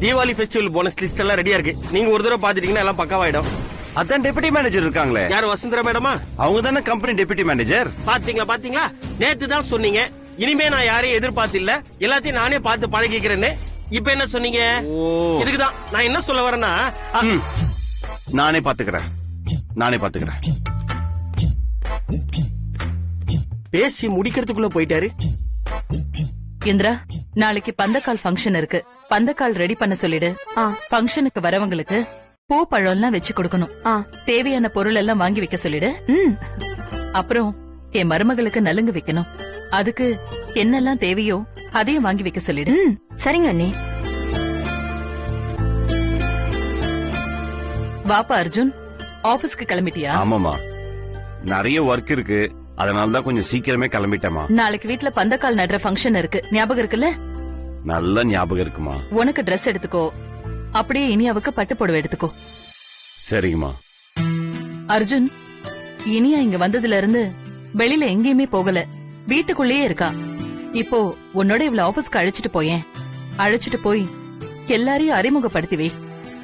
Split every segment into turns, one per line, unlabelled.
Deepavali festival bonus list எல்லாம் ரெடியா இருக்கு. நீங்க ஒரு தடவை பாத்துட்டீங்கன்னா எல்லாம் பக்காவாயிடும்.
அதான் டெபுட்டி மேனேஜர் இருக்காங்களே.
யார்? வசுந்தரா மேடமா?
அவங்க தானே கம்பெனி டெபுட்டி மேனேஜர்.
பாத்தீங்களா நேத்து தான் சொன்னீங்க இனிமே நான் யாரையும் எதிர்பார்த்து இல்ல, எல்லாத்தையும் நானே பார்த்து பழகிக்கிறேன்னு. இப்ப என்ன சொன்னீங்க? இதுக்குதான் நான் என்ன சொல்ல வரேன்னா,
நானே பாத்துக்கிறேன்.
பேசி முடிக்கிறதுக்குள்ள போயிட்டாரு.
இந்திரா, நாளைக்கு பந்தக்கால் ஃபங்க்ஷன் இருக்கு. பந்தக்கால் ரெடி பண்ண சொல்லிடு. ஃபங்க்ஷனுக்கு வரவங்களுக்கு பூ பழம் எல்லாம் வச்சு கொடுக்கணும். தேவையான பொருள் எல்லாம் வாங்கி வைக்க சொல்லிடு. அப்புறம் என் மருமகளுக்கு நலுங்கு வைக்கணும். அதுக்கு என்னெல்லாம் தேவையோ அதையும் வாங்கி வைக்க சொல்லிடு.
சரிங்க அண்ணி.
வாப்பா அர்ஜுன், ஆபீஸ்க்கு கிளம்பிட்டியா?
ஆமாமா, நிறைய ஒர்க் இருக்கு, அதனாலதான் கொஞ்சம் சீக்கிரமே கிளம்பிட்டேமா.
நாளைக்கு வீட்ல பந்தக்கால் நடுற ஃபங்க்ஷன் இருக்கு, ஞாபகம் இருக்குல்ல?
நல்ல ஞாபகம் இருக்குமா.
உனக்கு Dress எடுத்துக்கோ, அப்படியே இனியாவுக்கு பட்டு புடவை எடுத்துக்கோ.
சரிங்கம்மா.
அர்ஜுன், இனியா இங்க வந்ததுல இருந்து வெளியில எங்கேயுமே போகல, வீட்டுக்குள்ளேயே இருக்கா. இப்போ உன்னோட இவ்வளவு ஆபீஸ்க்கு அழைச்சிட்டு போய் எல்லாரையும் அறிமுகப்படுத்தி வை.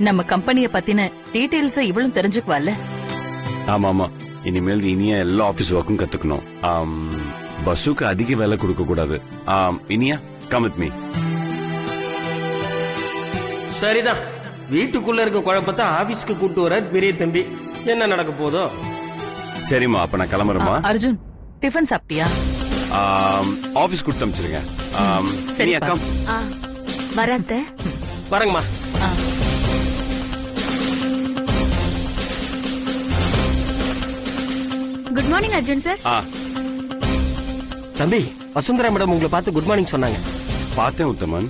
நம்ம கம்பெனிய பத்தின டீடைல்ஸ் இவளும் தெரிஞ்சுக்குவாள்ல.
ஆமாமா, இனிமேல் இனியா எல்லா ஆபீஸ் ஒர்க்கும் கத்துக்கணும். பஸ்ஸுக்கு அதிக வேலை கொடுக்க கூடாது. Iniya, come with me.
சரிதான், வீட்டுக்குள்ள இருக்க குழப்பத்தை ஆபீஸ்க்கு கூட்டு வர பெரிய தம்பி. என்ன நடக்க போதோ.
சரிம்மா, அப்ப நான் கிளம்புறேமா.
அர்ஜுன், டிஃபன் சாப்பிட்டியா?
ஆபீஸ் கொடுத்து அனுப்பிச்சிருங்க.
சரி,
வரேன்.
வரங்கம்மா.
Good morning Arjun sir.
தம்பி, வசுந்தரா மேடம் உங்களை பார்த்து குட் மார்னிங் சொன்னாங்க.
பார்த்தேன் உத்தமன்.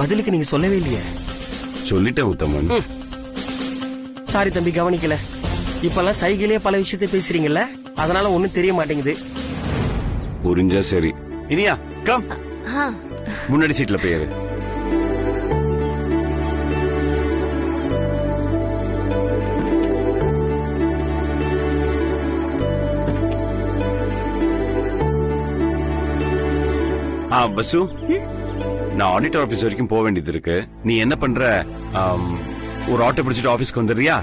பதிலுக்கு நீங்க சொல்லவே இல்லையே.
சொல்லிட்டேன் உத்தமன்.
சாரி தம்பி, கவனிக்கல. இப்பெல்லாம் சைக்கிளே பல விஷயத்தை பேசுறீங்கல்ல, அதனால ஒண்ணும் தெரிய மாட்டேங்குது.
புரிஞ்சா சரி. இனியா, கம். முன்னாடி சீட்ல போய் ஏறு. பசு, நான் ஆடிட்டர் ஆபீஸ் வரைக்கும் போக வேண்டியது இருக்கு. நீ என்ன பண்ற? ஒரு ஆட்டோ பிடிச்சிட்டு ஆபீஸ்க்கு வந்துடுறியா?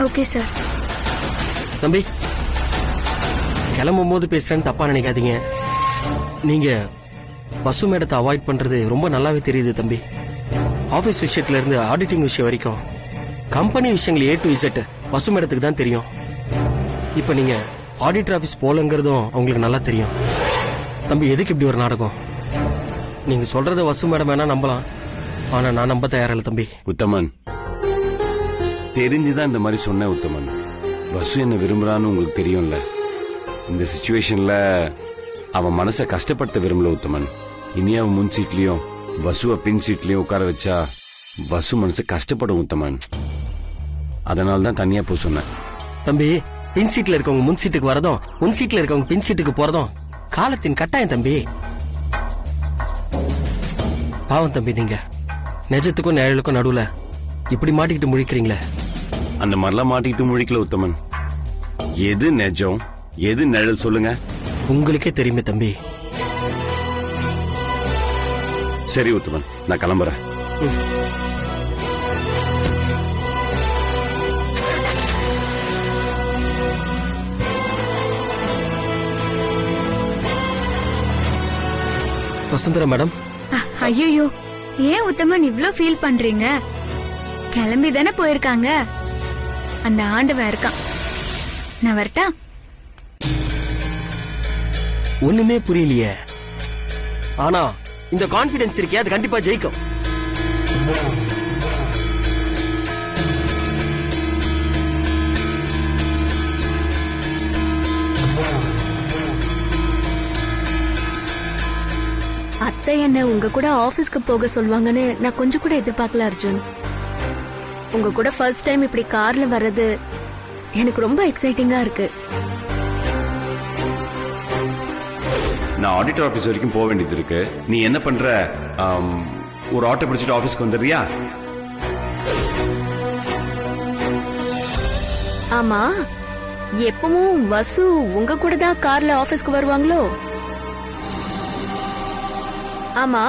Okay sir.
தம்பி, கிளம்பும் போது பேசுறேன்னு தப்பா நினைக்காதீங்க. நீங்க பசு மேடத்தை அவாய்ட் பண்றது ரொம்ப நல்லாவே தெரியுது தம்பி. ஆபீஸ் விஷயத்துல இருந்து ஆடிட்டிங் விஷயம் வரைக்கும் கம்பெனி விஷயங்கள் A to Z பசு மேடத்துக்கு தான் தெரியும். இப்ப நீங்க ஆடிட்டர் ஆபீஸ் போலங்கிறதும் அவங்களுக்கு நல்லா தெரியும். தம்பி, எதுக்கு இப்படி ஒரு நாடகம்? நீங்க சொல்றத வசு மேடம் வேணா நம்பலாம், ஆனா நான் நம்ப தயாரில்ல தம்பி.
உத்தமன், தெரிஞ்சுதான் இந்த மாதிரி சொன்ன உத்தமன். வசு என்ன விரும்புறான்னு உங்களுக்கு தெரியும்ல. இந்த சிச்சுவேஷன்ல அவன் மனசை கஷ்டப்படுத்த விரும்பல உத்தமன். இனியாவை முன் சீட்லயும் வசுவை பின் சீட்லயும் உட்கார வச்சா வசு மனசு கஷ்டப்படும் உத்தமன். அதனாலதான் தனியா போ சொன்னேன்.
தம்பி, பின் சீட்ல இருக்கவங்க முன் சீட்டுக்கு வரதும், முன் சீட்ல இருக்கவங்க பின் சீட்டுக்கு போறதும் காலத்தின் கட்டாயம் தம்பி. பாவம் தம்பி, நீங்க நிஜத்துக்கும் நிழலுக்கும் நடுவுல இப்படி மாட்டிக்கிட்டு முழிக்கிறீங்களே.
அந்த மாதிரிலாம் மாட்டிக்கிட்டு முழிக்கல உத்தமன். எது நிஜம் எது நிழல் சொல்லுங்க.
உங்களுக்கே தெரியுமே தம்பி.
சரி உத்தமன், நான் கிளம்புறேன்.
வசுந்தரா மேடம்.
ஐயோ, ஏன் உத்தமன் இவ்ளோ ஃபீல் பண்றீங்க? கிளம்பி தானே போயிருக்காங்க. அந்த ஆண்டவன் இருக்கான். நான் வரட்டா?
ஒண்ணுமே புரியலையே. ஆனா இந்த கான்பிடன்ஸ் இருக்கே, அது கண்டிப்பா ஜெயிக்கும்.
அத்தை என்ன உங்க கூட ஆபீஸ்க்கு போக சொல்வாங்கன்னு நான் கொஞ்சம் கூட எதிர்பார்க்கல அர்ஜுன். உங்க கூட ஃபர்ஸ்ட் டைம் இப்படி கார்ல வர்றது எனக்கு ரொம்ப எக்ஸைட்டிங்கா இருக்கு.
நான் ஆடிட்டர் ஆபீஸ் வரைக்கும் போக வேண்டியது இருக்கு. நீ என்ன பண்ற? ஒரு ஆட்டோ பிடிச்சிட்டு ஆபீஸ்க்கு வந்துடுறியா?
ஆமா, எப்பவும் வசு உங்க கூட தான் கார்ல ஆபீஸ்க்கு வருவாங்களோ? ஆமா,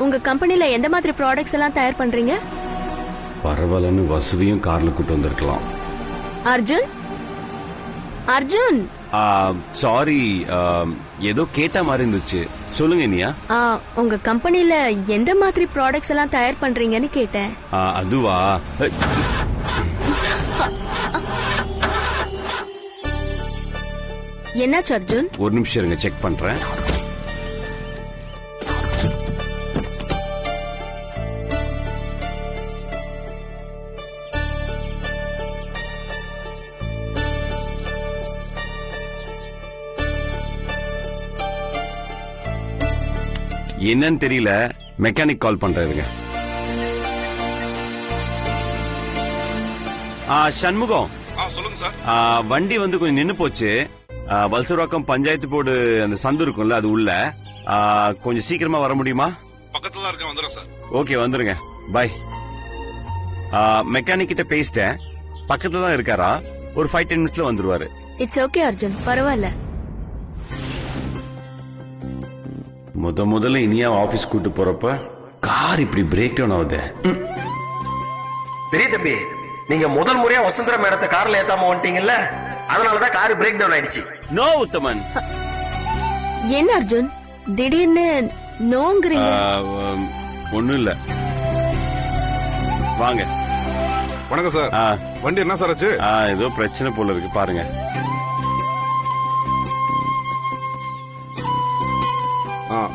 உங்க கம்பெனில எந்த மாதிரி ப்ராடக்ட்ஸ் எல்லாம் தயார் பண்றீங்க?
பரவாயில்லன்னு வசுவையும் கார்ல கூட்டு வந்திருக்கலாம்.
அர்ஜுன், அர்ஜுன்,
சாரி, ஏதோ கேட்ட மாதிரி இருந்துச்சு. சொல்லுங்க இனியா.
உங்க கம்பெனில எந்த மாதிரி ப்ராடக்ட்ஸ் எல்லாம் தயார் பண்றீங்கன்னு கேட்டேன்.
அதுவா?
என்னாச்சு அர்ஜுன்?
ஒரு நிமிஷம் இருங்க, செக் பண்றேன். என்னன்னு தெரியல, மெக்கானிக் கால் பண்றாருங்க. சண்முகம்.
சொல்லுங்க சார்.
வண்டி வந்து கொஞ்சம் நின்னு போச்சு. வல்சூராக்கம் பஞ்சாயத்து போர்டு அந்த சந்து இருக்கும்ல, அது உள்ள. கொஞ்சம் சீக்கிரமா வர முடியுமா?
பக்கத்துல தான் இருக்கேன், வந்துடுறேன் சார்.
ஓகே, வந்துருங்க. பாய். மெக்கானிக் கிட்ட பேசிட்டேன், பக்கத்துல தான் இருக்காரா. ஒரு 5-10 மினிட்ஸ்ல வந்துருவாரு.
இட்ஸ் ஓகே அர்ஜுன், பரவாயில்ல.
முதல்ல இனியா ஆபீஸ் கூட்டு போறப்ப கார் இப்படி பிரேக் டவுன் ஆகுது.
பெரிய தம்பி, நீங்க முதல் முறையா வசுந்தரா மேடத்தை கார்ல ஏத்தாம வந்துட்டீங்கல்ல, அதனாலதான் கார் பிரேக் டவுன் ஆயிடுச்சு.
நோ உத்தமன்.
என்ன அர்ஜுன் திடீர்னு நோங்கிறீங்க?
ஒண்ணும் இல்ல, வாங்க.
வணக்கம் சார். வண்டி என்ன சார் ஆச்சு?
ஏதோ பிரச்சனை போல இருக்கு, பாருங்க.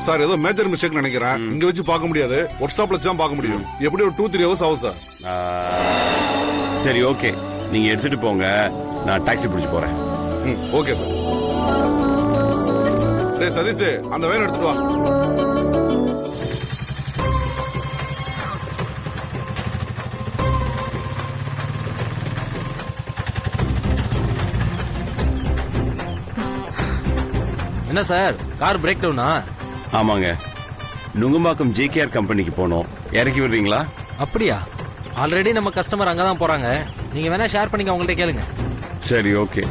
சார் ஏதோ மேஜர் மிஸ்டேக் நினைக்கிறேன். இங்க வச்சு பார்க்க முடியாது, ஒர்க் ஷாப்ல வச்சு தான் பார்க்க முடியும். எப்படி ஒரு 2-3 ஹவர்ஸ் ஆகும் சார்.
சரி, ஓகே, நீங்க எடுத்துட்டு போங்க, நான் டாக்ஸி பிடிச்சு போறேன்.
Okay sir. டேய் சதீஷ், அந்த வேன் எடுத்துட்டு வா.
என்ன சார், கார் பிரேக் டவுனா?
ஆமாங்க, நுங்கம்பாக்கம் ஜேகேஆர் கம்பெனிக்கு போனோம். இறக்கி விடுறீங்களா?
அப்படியா? ஆல்ரெடி நம்ம கஸ்டமர் அங்கதான் போறாங்க. நீங்க வேணா ஷேர் பண்ணிக்க, அவங்கள்ட்ட கேளுங்க.
சரி, ஓகே.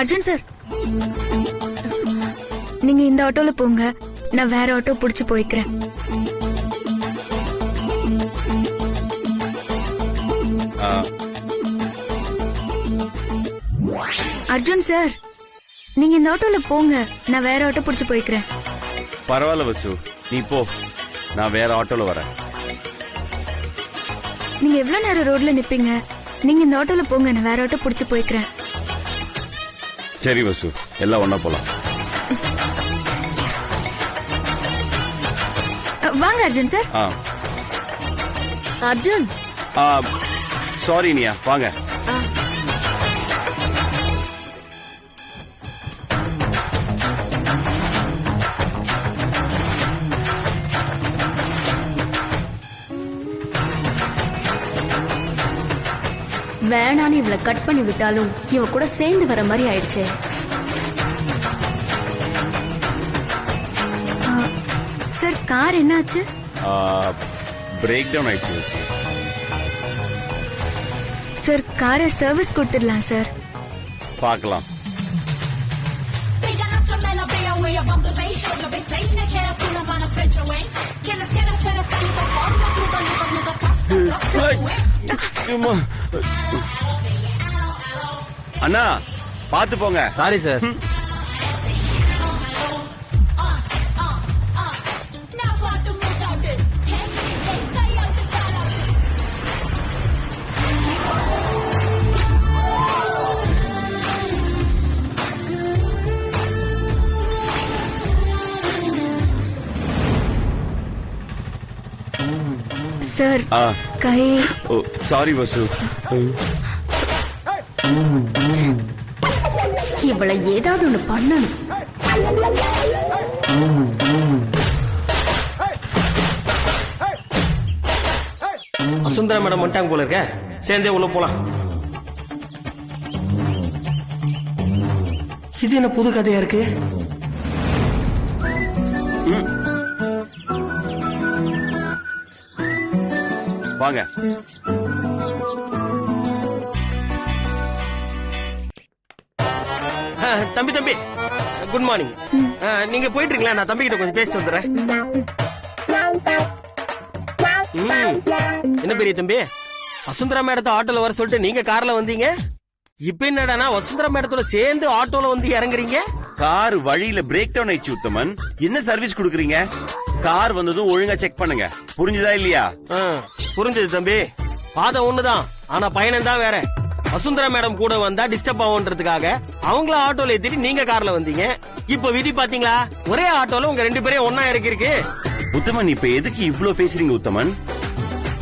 அர்ஜுன் சார், நீங்க இந்த ஆட்டோல போங்க, நான் வேற ஆட்டோ புடிச்சு போய்க்கிறேன். அர்ஜுன் சார், நீங்க இந்த ஆட்டோல போங்க, நான் வேற ஆட்டோ புடிச்சு போய்க்கிறேன்.
பரவாயில்ல வசு, நீ போ, நான் வேற ஆட்டோல வரேன்.
நீங்க எவ்வளவு நேரம் ரோட்ல நிப்பீங்க? நீங்க இந்த ஆட்டோல போங்க, நான் வேற ஆட்டோ புடிச்சு போய்க்கிறேன்.
சரி வசு, எல்லாம் ஒண்ணா போலாம்.
வாங்க அர்ஜுன் சார்.
அர்ஜுன்,
சாரி இனியா, வாங்க.
வேணான்னு இவளை கட் பண்ணி விட்டாலும் இவ கூட சேர்ந்து வர மாதிரி ஆயிடுச்சு.
சார், கார் என்னாச்சு?
பிரேக் டவுன் ஆயிடுச்சு வசு.
சார், காரை சர்வீஸ் கொடுத்துடலாம் சார்.
பார்க்கலாம். அண்ணா, பாத்து போங்க.
Sorry sir.
சார், கை.
சாரி வசு.
இவளை ஏதாவது ஒண்ணு பண்ணணும்.
வசுந்தரா மேடம் வந்துட்டாங்க போல இருக்க, சேர்ந்தே உள்ள போலாம். இது என்ன புது கதையா இருக்கு?
வாங்க.
தம்பி தம்பி குட் மார்னிங். நீங்க போயிட்டு இருக்கீங்களா? நான் தம்பி கிட்ட கொஞ்சம் பேசிட்டு வந்துடுறேன். என்ன பெரிய தம்பி, வசுந்தரா மேடத்தை ஆட்டோல வர சொல்லிட்டு நீங்க கார்ல வந்தீங்க. இப்ப என்னடா வசுந்தரா மேடத்தோட சேர்ந்து ஆட்டோல வந்து இறங்குறீங்க?
கார் வழியில பிரேக் டவுன் ஆயிடுச்சு உத்தமன். என்ன சர்வீஸ் கொடுக்குறீங்க? கார் வந்ததும் ஒழுங்கா செக் பண்ணுங்க. புரிஞ்சுதா இல்லையா?
புரிஞ்சது தம்பி. பாதை ஒண்ணுதான், ஆனா பயணம் தான் வேற. வசுந்தரா மேடம் கூட வந்தா டிஸ்டர்ப் ஆகுன்றதுக்காக அவங்கள ஆட்டோல ஏத்திட்டு நீங்க கார்ல வந்தீங்க. இப்ப விதி பாத்தீங்களா, ஒரே ஆட்டோல உங்க 2 பேரையும் ஒன்னா இருக்கு.
உத்தமன் இப்ப எதுக்கு இவ்ளோ பேசுறீங்க உத்தமன்?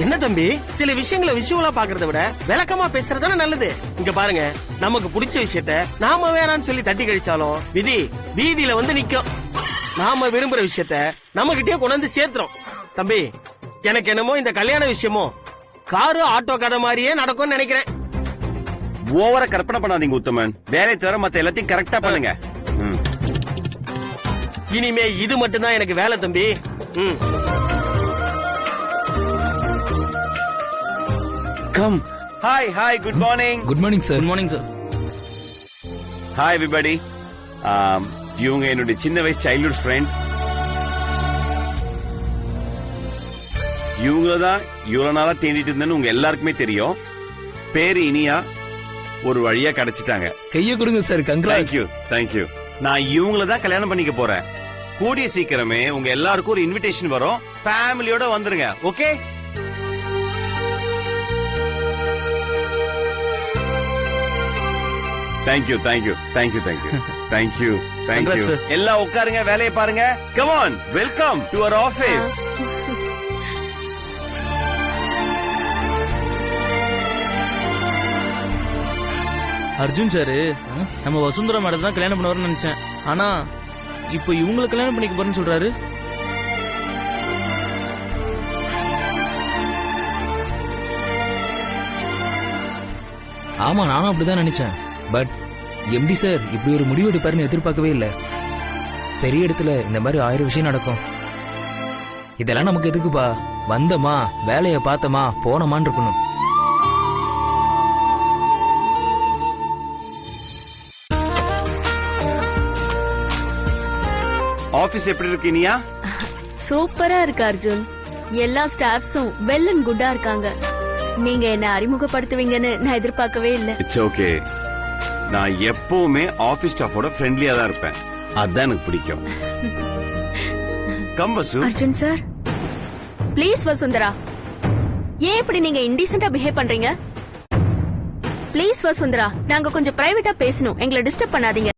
என்ன தம்பி, சில விஷயங்களை விஷுவலா பாக்குறத விட விளக்கமா பேசுறதுதானே நல்லது. இங்க பாருங்க, நமக்கு பிடிச்ச விஷயத்த நாம வேணாம்னு சொல்லி தட்டி கழிச்சாலும் விதி வீதியில வந்து நிக்கும். நாம விரும்புற விஷயத்த நம்ம கிட்டே கொண்டு வந்து சேர்த்துறோம். தம்பி, எனக்கு என்னமோ இந்த கல்யாண விஷயமும் காரு ஆட்டோ கதை மாதிரியே நடக்கும்னு நினைக்கிறேன்.
ஓவரா கற்பனை பண்ணாதீங்க உத்தமன். வேலை தவிர மத்த எல்லாத்தையும் கரெக்டா பண்ணுங்க.
இனிமே இது மட்டும்தான் எனக்கு வேலை தம்பி.
Come. Hi hi, good morning.
Good morning sir. Good morning sir.
Hi everybody. இவங்க என்னுடைய சின்ன வயசு சைல்ட்ஹுட் ஃப்ரெண்ட். இவங்களதான் இவ்வளவு நாளா தேடிட்டு இருந்தேன்னு உங்க எல்லாருக்குமே தெரியும். பேரு இனியா. ஒரு வழியா கிடைச்சிட்டாங்க.
கைய கொடுங்க சார்.
Thank you thank you. நான் இவங்கள தான் கல்யாணம் பண்ணிக்க போறேன். கூடிய சீக்கிரமே உங்க எல்லாருக்கும் ஒரு இன்விடேஷன் வரும். ஃபேமிலியோட வந்துருங்க. Okay? Thank you thank you thank you thank you thank you thank you. எல்லாம் உட்காருங்க, வேலையை பாருங்க. Come on, welcome to our office.
Arjun sir, நம்ம வசுந்தரா மேடம் தான் கல்யாணம் பண்ணுவார்னு நினைச்சேன். ஆனா இப்ப இவங்களை கல்யாணம் பண்ணிக்க போறேன்னு சொல்றாரு.
ஆமா, நானும் அப்படிதான் நினைச்சேன். பட் எம்டி சார் இப்படி ஒரு முடிவு எடுப்பாருன்னு எதிர்பார்க்கவே இல்ல. பெரிய இடத்துல இந்த மாதிரி 1000 விஷயம் நடக்கும். இதெல்லாம் நமக்கு எதுக்குப்பா? வந்தமா, வேலைய பார்த்தமா, போனமான்னு இருக்கணும்.
ஆபீஸ் எப்படி இருக்கு இனியா?
சூப்பரா இருக்கு அர்ஜுன். எல்லா ஸ்டாஃப்ஸும் வெல் அண்ட் குட்டா இருக்காங்க. நீங்க என்ன அறிமுகப்படுத்துவீங்கன்னு நான் எதிர்பார்க்கவே இல்ல.
It's okay. நான் எப்பவுமே ஆபீஸ் ஸ்டாஃபோட ஃப்ரெண்ட்லியா தான் இருப்பேன். அதான் எனக்கு பிடிக்கும். Come Vasu.
Arjun sir, please Vasundhara, ஏன் இப்படி நீங்க இன்டீசென்ட்டா பிஹேவ் பண்றீங்க? ப்ளீஸ் வசுந்தரா, நாங்க கொஞ்சம் பிரைவேட்டா பேசணும். எங்களை டிஸ்டர்ப் பண்ணாதீங்க.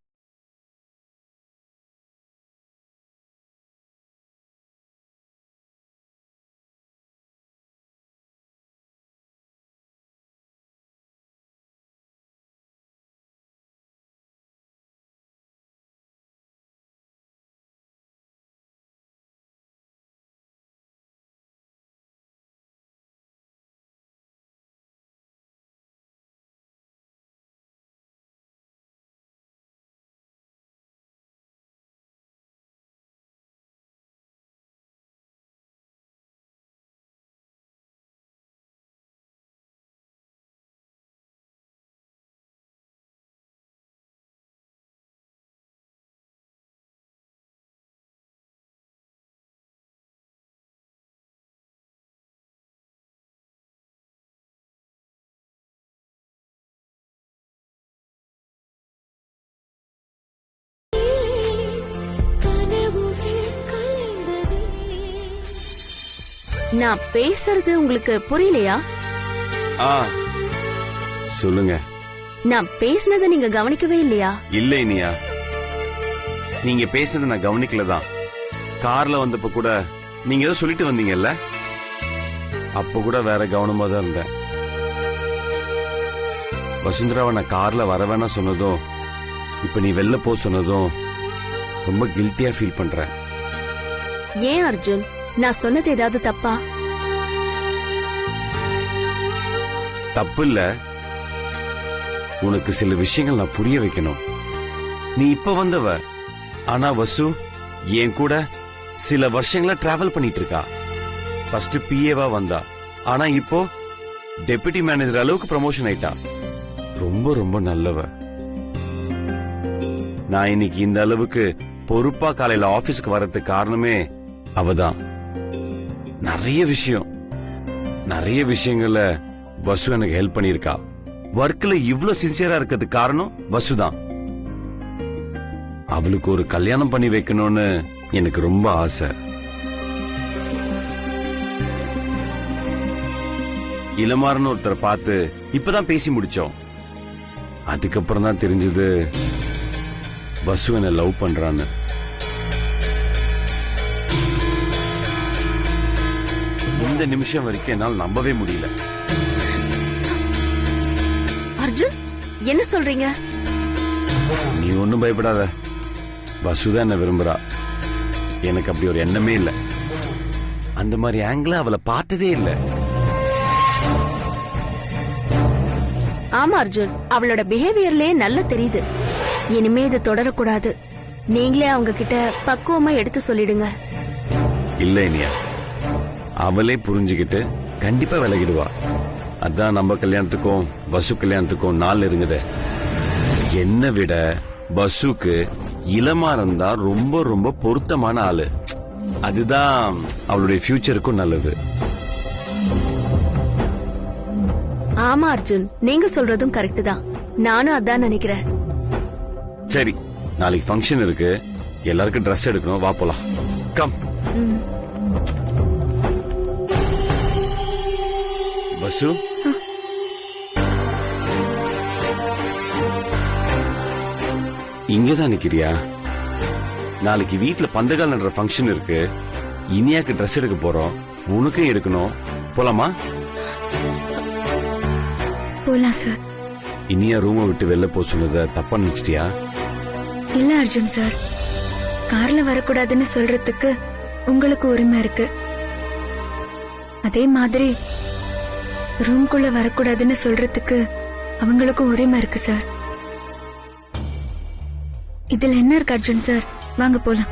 நான் பேசுறது உங்களுக்கு புரியலையா?
சொல்லுங்க.
நான் பேசினதை நீங்க கவனிக்கவே இல்லையா?
இல்ல இனியா, நீங்க பேசுனதை நான் கவனிக்கலதான். கார்ல வந்தப்ப கூட நீங்க ஏதோ சொல்லிட்டு வந்தீங்கல்ல, அப்ப கூட வேற கவனமா தான் இருந்தேன். வசுந்தராவை நான் கார்ல வர வேணா சொன்னதும், இப்ப நீ வெளில போ சொன்னதும் ரொம்ப கில்ட்டியா ஃபீல் பண்றேன்.
ஏன் அர்ஜுன், நான் சொன்னது ஏதாவது தப்பா?
தப்பு இல்ல. உனக்கு சில விஷயங்கள் நான் புரிய வைக்கணும். நீ இப்ப வந்தவ, ஆனா வசு என் கூட சில வருஷங்களா டிராவல் பண்ணிட்டு இருக்கா. ஃபர்ஸ்ட் பிஏவா வந்தா, ஆனா இப்போ டெபுட்டி மேனேஜர் அளவுக்கு ப்ரமோஷன் ஆயிட்டா. ரொம்ப ரொம்ப நல்லவ. நான் இன்னைக்கு இந்த அளவுக்கு பொறுப்பா காலையில ஆபீஸ்க்கு வர்றதுக்கு காரணமே அவதான். நிறைய விஷயங்கள்ல வசு எனக்கு ஹெல்ப் பண்ணிருக்கா. ஒர்க்ல இவ்ளோ சின்சியரா இருக்கிறதுக்கு காரணம் வசுதான். அவளுக்கு ஒரு கல்யாணம் பண்ணி வைக்கணும்னு எனக்கு ரொம்ப ஆசை. இளமாறன் ஒருத்தரை பார்த்து இப்பதான் பேசி முடிச்சோம். அதுக்கப்புறம் தான் தெரிஞ்சது வசு என்ன லவ் பண்றான்னு. இந்த நிமிஷம் வரைக்கும் என்னால் நம்பவே முடியல.
அர்ஜுன், என்ன சொல்றீங்க?
நீ ஒன்னும் பயப்படாத. வசுதான் என்ன விரும்புறா. எனக்கு அப்படி ஒரு எண்ணமே இல்ல. அந்த மாதிரி ஆங்கிள் அவளை பார்த்ததே இல்ல.
ஆமா அர்ஜுன், அவளோட பிஹேவியர்லயே நல்லா தெரியுது. இனிமே இது தொடரக்கூடாது. நீங்களே அவங்க கிட்ட பக்குவமா எடுத்து சொல்லிடுங்க.
இல்ல இனியா, அவளே புரிஞ்சுக்கிட்டு கண்டிப்பா விலகிடுவா. அதான் நம்ம கல்யாணத்துக்கும் வசு கல்யாணத்துக்கும் நாள் இருங்குது. என்ன விட வசுக்கு இளமாறன் தான் ரொம்ப ரொம்ப பொருத்தமான ஆளு. அதுதான் அவளுடைய ஃபியூச்சருக்கும் நல்லது.
ஆமா அர்ஜுன், நீங்க சொல்றதும் கரெக்ட் தான். நானும் அதான் நினைக்கிறேன்.
சரி, நாளைக்கு ஃபங்க்ஷன் இருக்கு. எல்லாருக்கும் ட்ரெஸ் எடுக்கணும். வா போலாம். கம். வசு, இங்கதான் நிக்கிறியா? நாளைக்கு வீட்டுல பந்தகால் நடுற ஃபங்க்ஷன் இருக்கு. இனியாக்கு ட்ரெஸ் எடுக்க போறோம். உனக்கும் எடுக்கணும். போலாமா?
போலாம் சார்.
இனியா ரூமை விட்டு வெளில போக சொன்னதை தப்பா நினைச்சிட்டியா?
இல்ல அர்ஜுன் சார், கார்ல வரக்கூடாதுன்னு சொல்றதுக்கு உங்களுக்கு உரிமை இருக்கு. அதே மாதிரி ரூம்குள்ள வரக்கூடாதுன்னு சொல்றதுக்கு அவங்களுக்கும் உரிமை இருக்கு சார். இதுல என்ன இருக்கு அர்ஜுன் சார்? வாங்க போலாம்.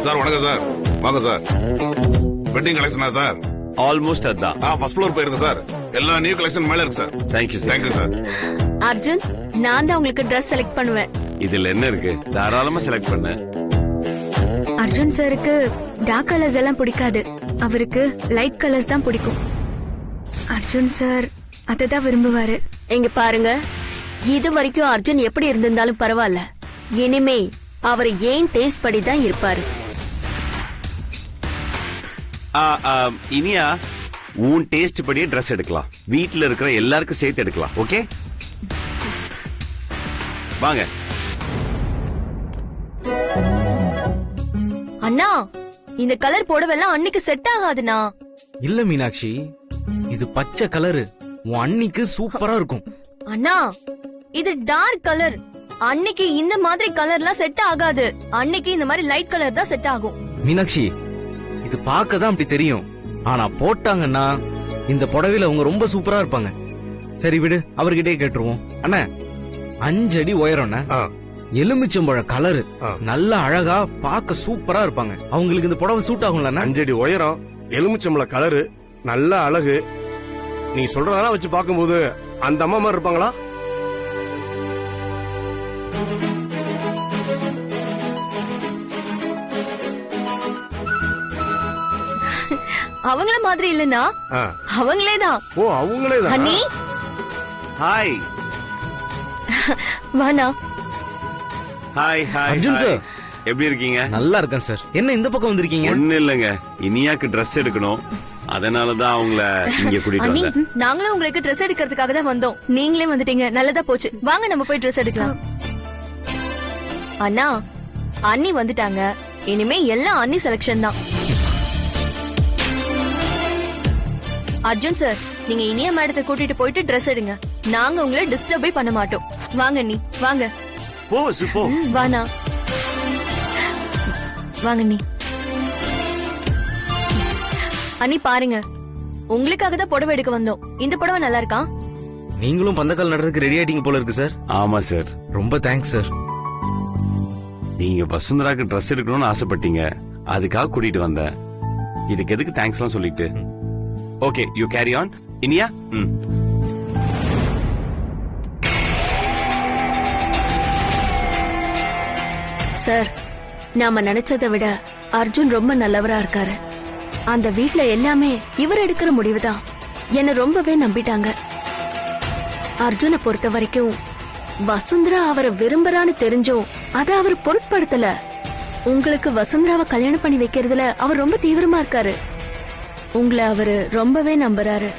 சார் வணக்கம் சார். வாங்க சார். வெட்டிங் கலெக்ஷனா சார்?
ஆல்மோஸ்ட் அதான்.
ஃபர்ஸ்ட் ஃப்ளோர் போயிருங்க சார். எல்லா நியூ கலெக்ஷன் மேல இருக்கு sir.
Thank you sir.
Thank you sir.
Arjun, நான் தான் உங்களுக்கு ட்ரெஸ் செலக்ட் பண்ணுவேன்.
இதுல என்ன இருக்கு? தாராளமா செலக்ட் பண்ணு.
அர்ஜுன் சாருக்கு டார்க் கலர்ஸ் எல்லாம் பிடிக்காது. அவருக்கு லைட் கலர்ஸ் தான் பிடிக்கும். அர்ஜுன் சார் அததான் விரும்புவாரு.
இங்க பாருங்க, இது வரைக்கும் அர்ஜுன் எப்படி இருந்திருந்தாலும் பரவாயில்ல. இனிமே அவர் ஏன் டேஸ்ட் படி தான் இருப்பாரு.
இனியா, உன் டேஸ்ட் படியே ட்ரெஸ் எடுக்கலாம். வீட்டுல இருக்கிற எல்லாருக்கும் சேர்த்து எடுக்கலாம். ஓகே, வாங்க.
அண்ணா, இந்த கலர் புடவெல்லாம் அன்னைக்கு செட் ஆகாதுண்ணா.
இல்ல மீனாட்சி, இது பச்சை கலரு உன் அன்னிக்கு சூப்பரா இருக்கும்.
அண்ணா, இது டார்க் கலர். அன்னைக்கு இந்த மாதிரி கலர்லாம் செட் ஆகாது. அன்னைக்கு இந்த மாதிரி லைட் கலர் தான் செட் ஆகும்.
மீனாட்சி, இது பார்க்க தான் அப்படி தெரியும். ஆனா போட்டாங்கன்னா இந்த புடவையில அவங்க ரொம்ப சூப்பரா இருப்பாங்க. சரி விடு, அவர்கிட்டே கேட்டுருவோம். அண்ணா, 5 அடி உயரம்ண்ணா, எலுமிச்சம்பழ கலரு, நல்ல அழகா பார்க்க சூப்பரா இருப்பாங்க. அவங்களுக்கு இந்த புடவை சூட் ஆகும்ல?
5 அடி உயரம், எலுமிச்சம்பழ கலரு, நல்ல அழகு. நீ சொல்றதெல்லாம் வச்சு பார்க்கும்போது அந்த அம்மா மாதிரி இருப்பாங்களா?
அவங்கள மாதிரி இல்லனா, அவங்களேதான்.
ஓ, அவங்களேதான்.
அண்ணி,
ஹாய்.
வானா.
Hi hi.
அர்ஜுன் சார்,
எப்படி இருக்கீங்க?
நல்லா இருக்கேன் சார். என்ன இந்த பக்கம் வந்திருக்கீங்க?
ஒண்ணு இல்லங்க, இனியாக்கு ட்ரெஸ் எடுக்கணும். அதனாலதான் அவங்கள இங்க கூட்டிட்டு
அண்ணி,
வந்தேன்.
நாங்களும் உங்களுக்கு ட்ரெஸ் எடுக்கிறதுக்காக தான் வந்தோம். நீங்களே வந்துட்டீங்க, நல்லதா போச்சு. வாங்க நம்ம போய் ட்ரெஸ் எடுக்கலாம். அண்ணா, அண்ணி வந்துட்டாங்க. இனிமே எல்லாம் அண்ணி செலக்ஷன் தான். அர்ஜுன் சார், நீங்க இனியா மேடத்தை கூட்டிட்டு போயிட்டு ட்ரெஸ் எடுங்க. நாங்க உங்களை டிஸ்டர்பே பண்ண மாட்டோம். வாங்க நீ வாங்க.
போ வசு போ.
வானா வாங்க நீ. அண்ணி பாருங்க, உங்களுக்காக தான் புடவை எடுக்க வந்தோம். இந்த புடவை நல்லா இருக்கா?
நீங்களும் பந்தக்கால் நடுறதுக்கு ரெடி ஆயிட்டீங்க போல இருக்கு சார்.
ஆமா சார்.
ரொம்ப தேங்க்ஸ் சார்.
நீங்க வசுந்தராக்கு ட்ரெஸ் எடுக்கணும்னு ஆசைப்பட்டீங்க, அதுக்காக கூட்டிட்டு வந்தேன். இதுக்கு எதுக்கு தேங்க்ஸ் எல்லாம் சொல்லிட்டு. Okay, you carry on. Iniya?
Sir, நாம நினைச்சதை விட அர்ஜுன் ரொம்ப நல்லவரா இருக்காரு. அந்த வீட்ல எல்லாமே இவர் எடுக்கிற முடிவுதான். என்ன ரொம்பவே நம்பிட்டாங்க. அர்ஜுனை பொறுத்த வரைக்கும் வசுந்தரா அவரை விரும்புறான்னு தெரிஞ்சும் அத அவர் பொருட்படுத்தல. உங்களுக்கு வசுந்தராவை கல்யாணம் பண்ணி வைக்கிறதுல அவர் ரொம்ப தீவிரமா இருக்காரு. உங்களை அவரு ரொம்பவே நம்புறாரு.